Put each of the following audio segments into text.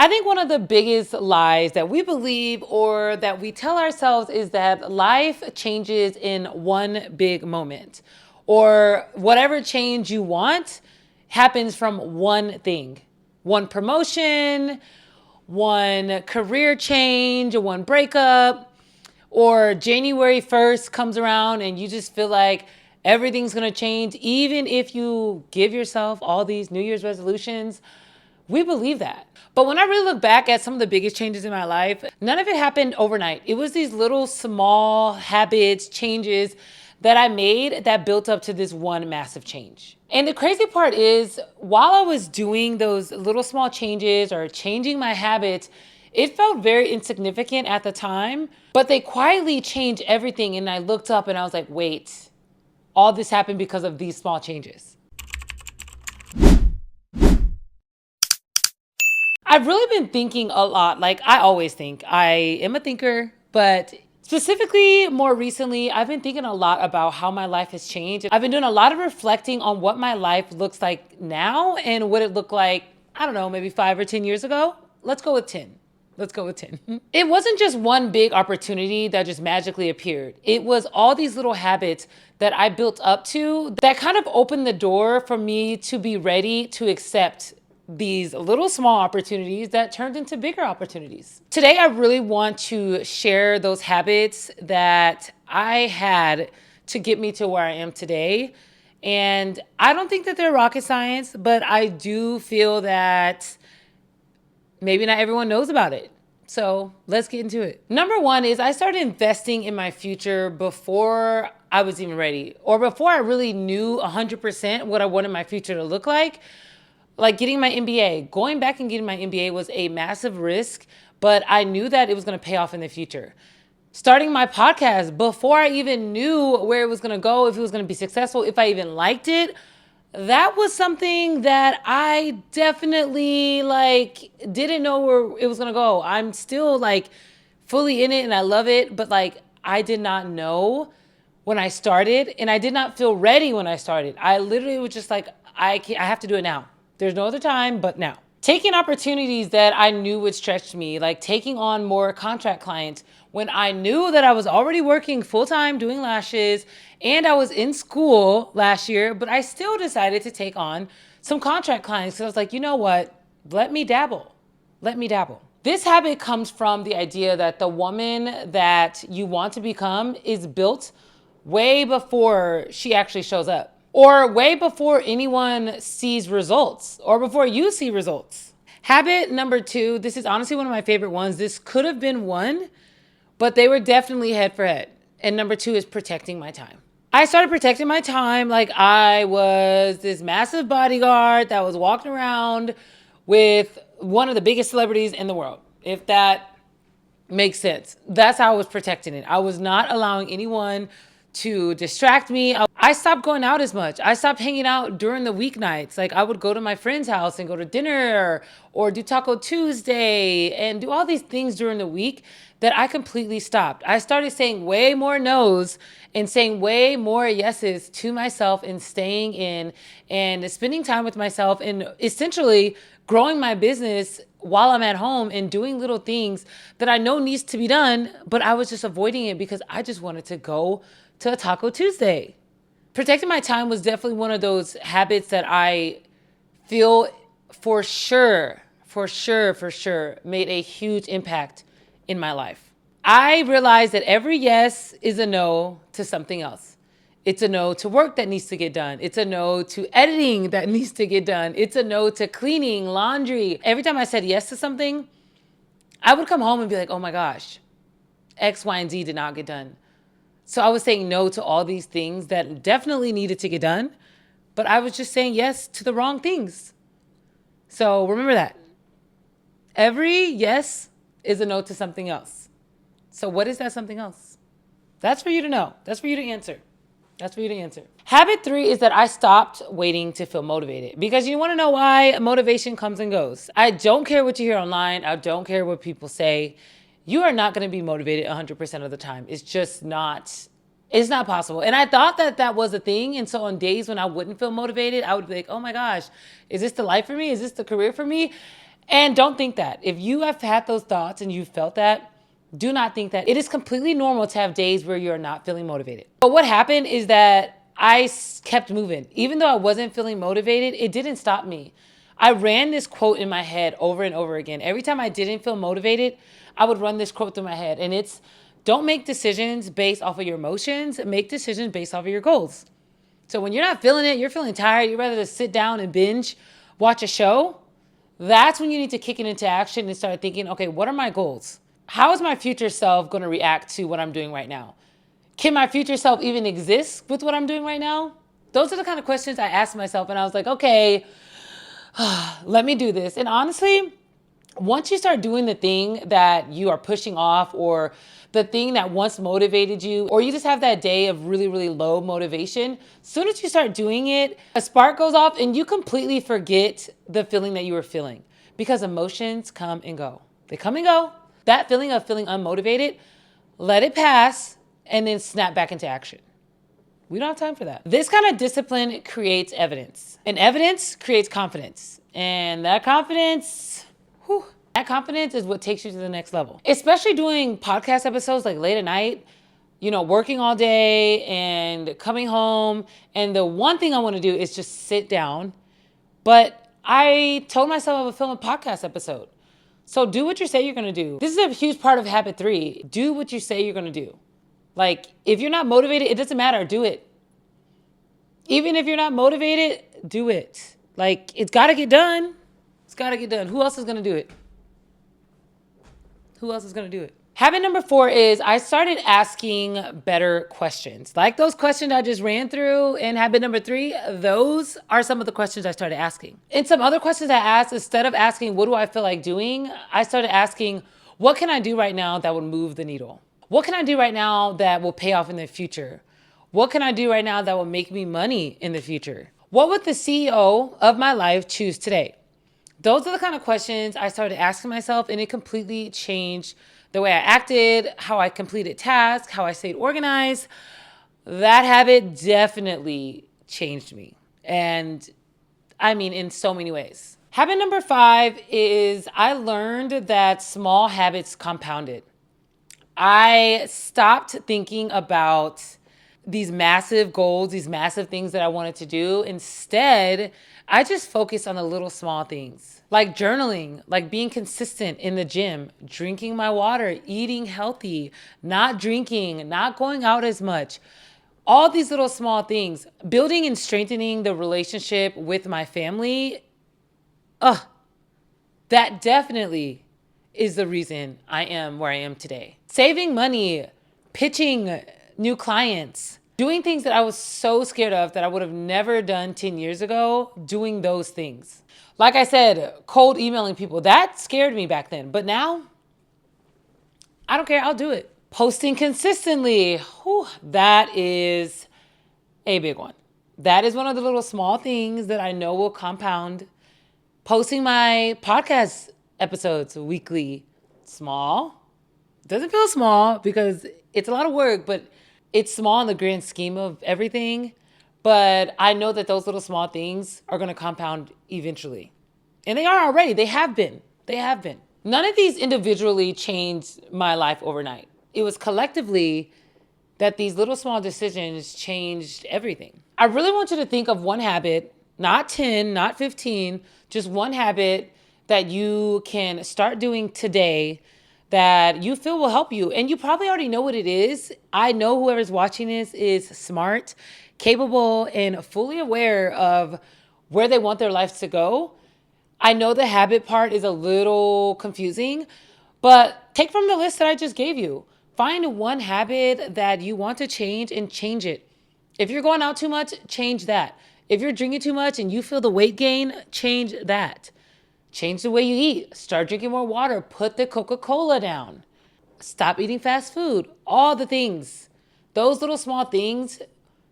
I think one of the biggest lies that we believe or that we tell ourselves is that life changes in one big moment, or whatever change you want happens from one thing, one promotion, one career change, one breakup, or January 1st comes around and you just feel like everything's gonna change, even if you give yourself all these New Year's resolutions. We believe that. But when I really look back at some of the biggest changes in my life, none of it happened overnight. It was these little small habits, changes that I made that built up to this one massive change. And the crazy part is, while I was doing those little small changes or changing my habits, it felt very insignificant at the time, but they quietly changed everything. And I looked up and I was like, wait, all this happened because of these small changes. I've really been thinking a lot. Like, I always think. I am a thinker, but specifically more recently, I've been thinking a lot about how my life has changed. I've been doing a lot of reflecting on what my life looks like now and what it looked like, I don't know, maybe 5 or 10 years ago. Let's go with 10. Let's go with 10. It wasn't just one big opportunity that just magically appeared. It was all these little habits that I built up to that kind of opened the door for me to be ready to accept these little small opportunities that turned into bigger opportunities. Today, I really want to share those habits that I had to get me to where I am today. And I don't think that they're rocket science, but I do feel that maybe not everyone knows about it. So let's get into it. Number one is I started investing in my future before I was even ready, or before I really knew 100% what I wanted my future to look like. Like getting my MBA, going back and getting my MBA was a massive risk, but I knew that it was going to pay off in the future. Starting my podcast before I even knew where it was going to go, if it was going to be successful, if I even liked it, that was something that I definitely didn't know where it was going to go. I'm still fully in it and I love it, but I did not know when I started, and I did not feel ready when I started. I literally was just like, I have to do it now. There's no other time but now. Taking opportunities that I knew would stretch me, like taking on more contract clients when I knew that I was already working full-time doing lashes and I was in school last year, but I still decided to take on some contract clients because I was like, you know what? Let me dabble. Let me dabble. This habit comes from the idea that the woman that you want to become is built way before she actually shows up, or way before anyone sees results, or before you see results. Habit number two, this is honestly one of my favorite ones. This could have been one, but they were definitely head for head. And number two is protecting my time. I started protecting my time like I was this massive bodyguard that was walking around with one of the biggest celebrities in the world, if that makes sense. That's how I was protecting it. I was not allowing anyone to distract me. I stopped going out as much. I stopped hanging out during the weeknights. Like I would go to my friend's house and go to dinner or do Taco Tuesday and do all these things during the week that I completely stopped. I started saying way more no's and saying way more yeses to myself and staying in and spending time with myself and essentially growing my business while I'm at home and doing little things that I know needs to be done, but I was just avoiding it because I just wanted to go to a Taco Tuesday. Protecting my time was definitely one of those habits that I feel for sure made a huge impact in my life. I realized that every yes is a no to something else. It's a no to work that needs to get done. It's a no to editing that needs to get done. It's a no to cleaning, laundry. Every time I said yes to something, I would come home and be like, oh my gosh, X, Y, and Z did not get done. So I was saying no to all these things that definitely needed to get done, but I was just saying yes to the wrong things. So remember that. Every yes is a no to something else. So what is that something else? That's for you to know. That's for you to answer. That's for you to answer. Habit three is that I stopped waiting to feel motivated, because you want to know why motivation comes and goes. I don't care what you hear online. I don't care what people say. You are not going to be motivated 100% of the time. It's just not, it's not possible. And I thought that that was a thing. And so on days when I wouldn't feel motivated, I would be like, oh my gosh, is this the life for me? Is this the career for me? And don't think that. If you have had those thoughts and you felt that, do not think that. It is completely normal to have days where you're not feeling motivated. But what happened is that kept moving. Even though I wasn't feeling motivated, it didn't stop me. I ran this quote in my head over and over again. Every time I didn't feel motivated, I would run this quote through my head. And it's, don't make decisions based off of your emotions, make decisions based off of your goals. So when you're not feeling it, you're feeling tired, you'd rather just sit down and binge, watch a show, that's when you need to kick it into action and start thinking, okay, what are my goals? How is my future self going to react to what I'm doing right now? Can my future self even exist with what I'm doing right now? Those are the kind of questions I asked myself, and I was like, okay, let me do this. And honestly, once you start doing the thing that you are pushing off, or the thing that once motivated you, or you just have that day of really, really low motivation, as soon as you start doing it, a spark goes off and you completely forget the feeling that you were feeling, because emotions come and go. They come and go. That feeling of feeling unmotivated, let it pass and then snap back into action. We don't have time for that. This kind of discipline creates evidence, and evidence creates confidence. And that confidence, that confidence is what takes you to the next level. Especially doing podcast episodes like late at night, working all day and coming home. And the one thing I want to do is just sit down. But I told myself I would film a podcast episode. So do what you say you're going to do. This is a huge part of habit 3. Do what you say you're going to do. Like, if you're not motivated, it doesn't matter. Do it. Even if you're not motivated, do it. Like, it's got to get done. It's got to get done. Who else is going to do it? Who else is going to do it? Habit number 4 is I started asking better questions. Like those questions I just ran through in habit number 3, those are some of the questions I started asking. And some other questions I asked, instead of asking, what do I feel like doing? I started asking, what can I do right now that would move the needle? What can I do right now that will pay off in the future? What can I do right now that will make me money in the future? What would the CEO of my life choose today? Those are the kind of questions I started asking myself, and it completely changed the way I acted, how I completed tasks, how I stayed organized. That habit definitely changed me. And I mean, in so many ways. Habit number 5 is I learned that small habits compounded. I stopped thinking about these massive goals, these massive things that I wanted to do. Instead, I just focused on the little small things, like journaling, like being consistent in the gym, drinking my water, eating healthy, not drinking, not going out as much. All these little small things, building and strengthening the relationship with my family, that definitely is the reason I am where I am today. Saving money, pitching new clients, doing things that I was so scared of that I would have never done 10 years ago, doing those things. Like I said, cold emailing people, that scared me back then. But now, I don't care, I'll do it. Posting consistently, that is a big one. That is one of the little small things that I know will compound. Posting my podcast episodes weekly, small. Doesn't feel small because it's a lot of work, but it's small in the grand scheme of everything. But I know that those little small things are going to compound eventually. And they are already. They have been. They have been. None of these individually changed my life overnight. It was collectively that these little small decisions changed everything. I really want you to think of one habit, not 10, not 15, just one habit that you can start doing today that you feel will help you. And you probably already know what it is. I know whoever's watching this is smart, capable, and fully aware of where they want their lives to go. I know the habit part is a little confusing, but take from the list that I just gave you. Find one habit that you want to change and change it. If you're going out too much, change that. If you're drinking too much and you feel the weight gain, change that. Change the way you eat. Start drinking more water. Put the Coca-Cola down. Stop eating fast food. All the things. Those little small things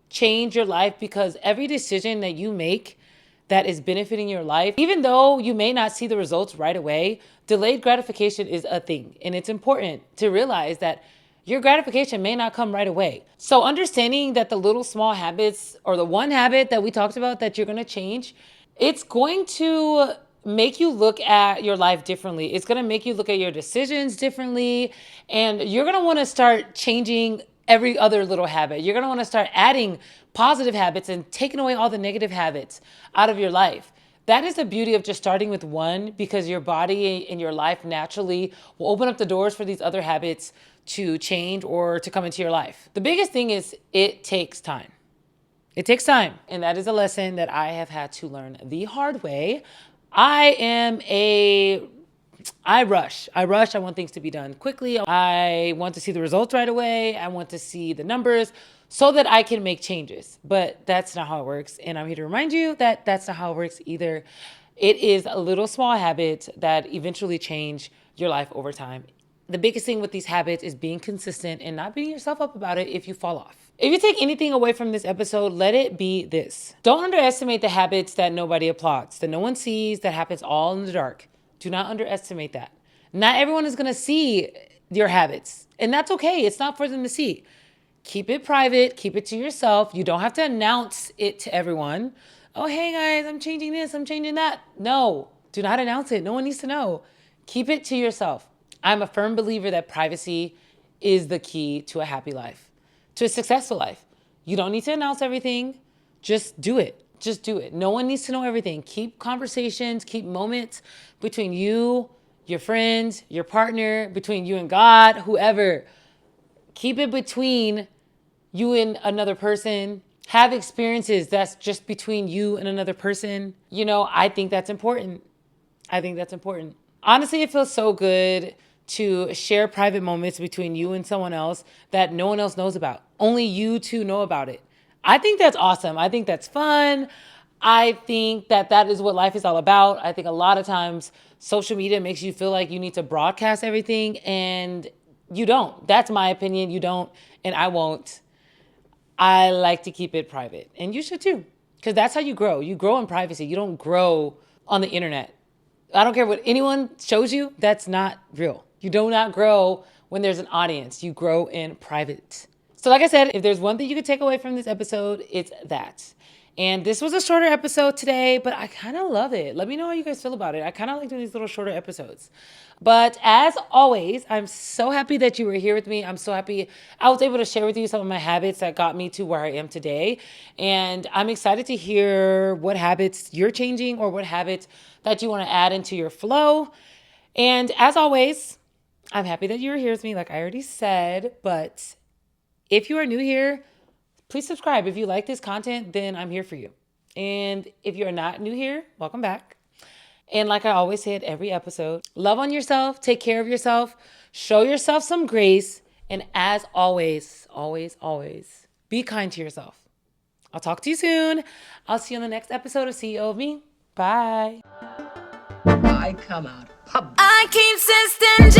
change your life, because every decision that you make that is benefiting your life, even though you may not see the results right away, delayed gratification is a thing. And it's important to realize that your gratification may not come right away. So understanding that the little small habits, or the one habit that we talked about that you're going to change, it's going to make you look at your life differently. It's going to make you look at your decisions differently. And you're going to want to start changing every other little habit. You're going to want to start adding positive habits and taking away all the negative habits out of your life. That is the beauty of just starting with one, because your body and your life naturally will open up the doors for these other habits to change or to come into your life. The biggest thing is it takes time. It takes time. And that is a lesson that I have had to learn the hard way. I rush. I want things to be done quickly. I want to see the results right away. I want to see the numbers so that I can make changes. But that's not how it works. And I'm here to remind you that that's not how it works either. It is a little small habit that eventually change your life over time. The biggest thing with these habits is being consistent and not beating yourself up about it if you fall off. If you take anything away from this episode, let it be this. Don't underestimate the habits that nobody applauds, that no one sees, that happens all in the dark. Do not underestimate that. Not everyone is going to see your habits, and that's okay. It's not for them to see. Keep it private. Keep it to yourself. You don't have to announce it to everyone. Oh, hey guys, I'm changing this, I'm changing that. No, do not announce it. No one needs to know. Keep it to yourself. I'm a firm believer that privacy is the key to a happy life, to a successful life. You don't need to announce everything. Just do it. Just do it. No one needs to know everything. Keep conversations, keep moments between you, your friends, your partner, between you and God, whoever. Keep it between you and another person. Have experiences that's just between you and another person. I think that's important. Honestly, it feels so good to share private moments between you and someone else that no one else knows about. Only you two know about it. I think that's awesome. I think that's fun. I think that is what life is all about. I think a lot of times social media makes you feel like you need to broadcast everything, and you don't. That's my opinion. You don't, and I won't. I like to keep it private, and you should too, because that's how you grow. You grow in privacy. You don't grow on the internet. I don't care what anyone shows you, that's not real. You do not grow when there's an audience. You grow in private. So like I said, if there's one thing you could take away from this episode, it's that. And this was a shorter episode today, but I kind of love it. Let me know how you guys feel about it. I kind of like doing these little shorter episodes. But as always, I'm so happy that you were here with me. I'm so happy I was able to share with you some of my habits that got me to where I am today. And I'm excited to hear what habits you're changing or what habits that you want to add into your flow. And as always, I'm happy that you were here with me, like I already said. But if you are new here, please subscribe. If you like this content, then I'm here for you. And if you're not new here, welcome back. And like I always say at every episode, love on yourself, take care of yourself, show yourself some grace. And as always, always, be kind to yourself. I'll talk to you soon. I'll see you on the next episode of CEO of Me. Bye. I come out. I keep sisting